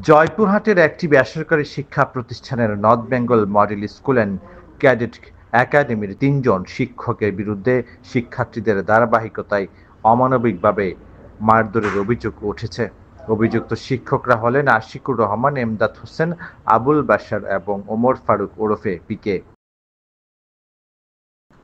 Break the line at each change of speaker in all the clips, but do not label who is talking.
জয়পুরহাটের একটি বেসরকারি শিক্ষা প্রতিষ্ঠানের north Bengal model school and cadet একাডেমির ৩ জন শিক্ষকের বিরুদ্ধে শিক্ষার্থীদের ধারাবাহিকতায় অমানবিকভাবে মারধরের অভিযোগ উঠেছে। অভিযুক্ত শিক্ষকরা হলেন আশিকুর রহমান, এমদাদ হোসেন, আবুল বাশার এবং ওমর ফারুক ওরফে পিকে।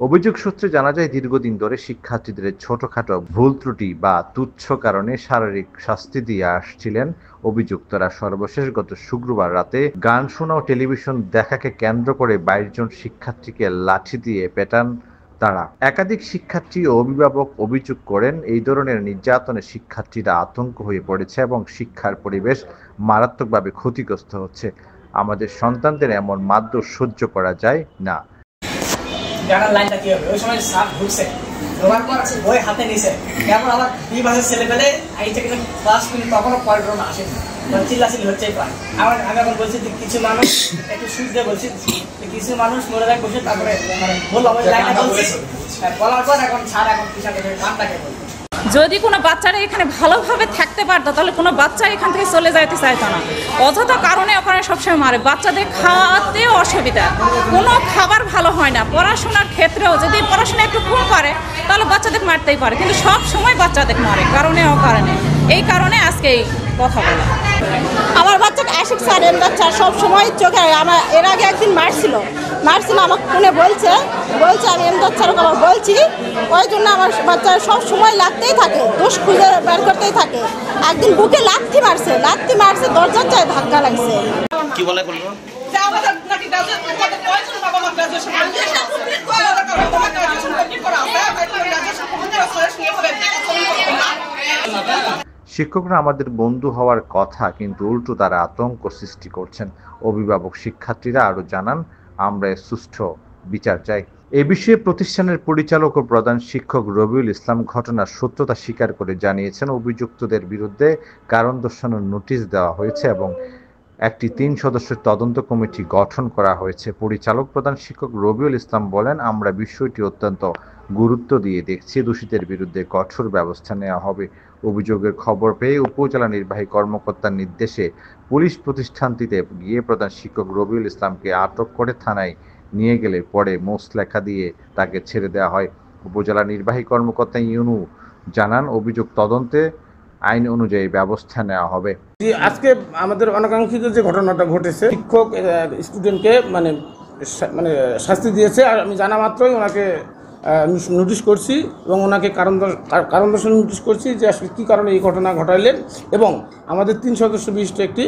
অভিযোগ সূত্রে জানা যায়, দীর্ঘদিন ধরে শিক্ষার্থীদের ছোটখাটো ভুল ত্রুটি বা তুচ্ছ কারণে শারীরিক শাস্তি দিয়ে আসছিলেন অভিযুক্তরা। সর্বশেষ গত শুক্রবার রাতে গান শোনা ও টেলিভিশন দেখাকে কেন্দ্র করে ২২ জন শিক্ষার্থীকে লাঠি দিয়ে পেটান তারা। একাধিক শিক্ষার্থী ও অভিভাবক অভিযোগ করেন, এই ধরনের নির্যাতনে শিক্ষার্থীরা আতঙ্ক হয়ে পড়েছে এবং শিক্ষার পরিবেশ মারাত্মকভাবে ক্ষতিগ্রস্ত হচ্ছে। আমাদের সন্তানদের এমন মারধর সহ্য করা যায় না।
জানার লাইনটা কি হবে, ওই সময় সাপ ঢুকছে, ঢোকার পর বই হাতে নিছে, কেমন আমার বিভাগের ছেলে পেলে আইতে কিন্তু ক্লাস কিন্তু তখনও পল্টন আসেনি, চিল্লাচিল্লি হচ্ছেই পায়। আমি এখন বলছি কিছু মানুষ একটু সুখ দিয়ে বলছি, কিছু মানুষ মরে যায় বসে, তারপরে বললাম ওই লাইনটা বলছি, বলার পর এখন ছাড়, এখন পিছাকে নামটাকে বলবো।
যদি কোনো বাচ্চারা এখানে ভালোভাবে থাকতে পারতো তাহলে কোনো বাচ্চা এখান থেকে চলে যাইতে চাইতো না। অযথা কারণে ওখানে সবসময় মারে। বাচ্চাদের খাওয়াতেও অসুবিধা, কোনো খাবার ভালো হয় না। পড়াশোনার ক্ষেত্রেও যদি পড়াশোনা একটু কম করে তাহলে বাচ্চাদের মারতেই পারে, কিন্তু সব সময় বাচ্চাদের মারে কারণে অকারণে। এই কারণে আজকে এই কথা বলা।
আমার বাচ্চাকে আশিক স্যার, এমদাদ স্যার সব সময় চোখে, আমার এর আগে একদিন মারছিল আমাকে ফোনে বলছে আমি এমদাদ স্যারকে আবার বলছি, ওই জন্য আমার বাচ্চা সব সময় লাগতেই থাকে, দোষ খুঁজে বের করতেই থাকে। একদিন বুকে লাথি মারছে, দরজার চায় ধাক্কা লাগছে।
কি বলে বলবো
শিক্ষকরা আমাদের বন্ধু হওয়ার কথা, কিন্তু উল্টো তারা আতঙ্ক সৃষ্টি করছেন। অভিভাবক শিক্ষার্থীরা আরো জানান, আমরা সুষ্ঠু বিচার চাই। এ বিষয়ে প্রতিষ্ঠানের পরিচালক ও প্রধান শিক্ষক রবিউল ইসলাম ঘটনার সত্যতা স্বীকার করে জানিয়েছেন, অভিযুক্তদের বিরুদ্ধে কারণ দর্শানোর নোটিশ দেওয়া হয়েছে এবং একটি ৩ সদস্যের তদন্ত কমিটি গঠন করা হয়েছে। পরিচালক প্রধান শিক্ষক রবিউল ইসলাম বলেন, আমরা বিষয়টি অত্যন্ত গুরুত্ব দিয়ে দেখছি, দোষীদের বিরুদ্ধে কঠোর ব্যবস্থা নেওয়া হবে। অভিযোগের খবর পেয়ে উপজেলা নির্বাহী কর্মকর্তার নির্দেশে পুলিশ প্রতিষ্ঠানটিতে গিয়ে প্রধান শিক্ষক রবিউল ইসলামকে আটক করে থানায় নিয়ে গেলে পরে মোচলেখা দিয়ে তাকে ছেড়ে দেওয়া হয়। উপজেলা নির্বাহী কর্মকর্তা ইউনু জানান, অভিযোগ তদন্তে আইন অনুযায়ী ব্যবস্থা নেওয়া হবে।
আজকে আমাদের অনাকাঙ্ক্ষিত যে ঘটনাটা ঘটেছে, শিক্ষক স্টুডেন্টকে মানে শাস্তি দিয়েছে, আর আমি জানা মাত্রই ওনাকে নোটিশ করছি এবং ওনাকে কারণ দর্শানোর নোটিশ করছি যে আসলে কী কারণে এই ঘটনা ঘটাইলেন, এবং আমাদের 3 সদস্য বিশিষ্ট একটি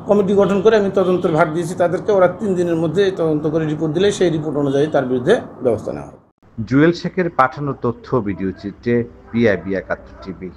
কমিটি গঠন করে আমি তদন্তের ভার দিয়েছি তাদেরকে। ওরা 3 দিনের মধ্যে তদন্ত করে রিপোর্ট দিলে সেই রিপোর্ট অনুযায়ী তার বিরুদ্ধে ব্যবস্থা নেওয়া হবে।
জুয়েল শেখের পাঠানো তথ্য ভিডিও চিত্রে PIB ৭১ টিভি।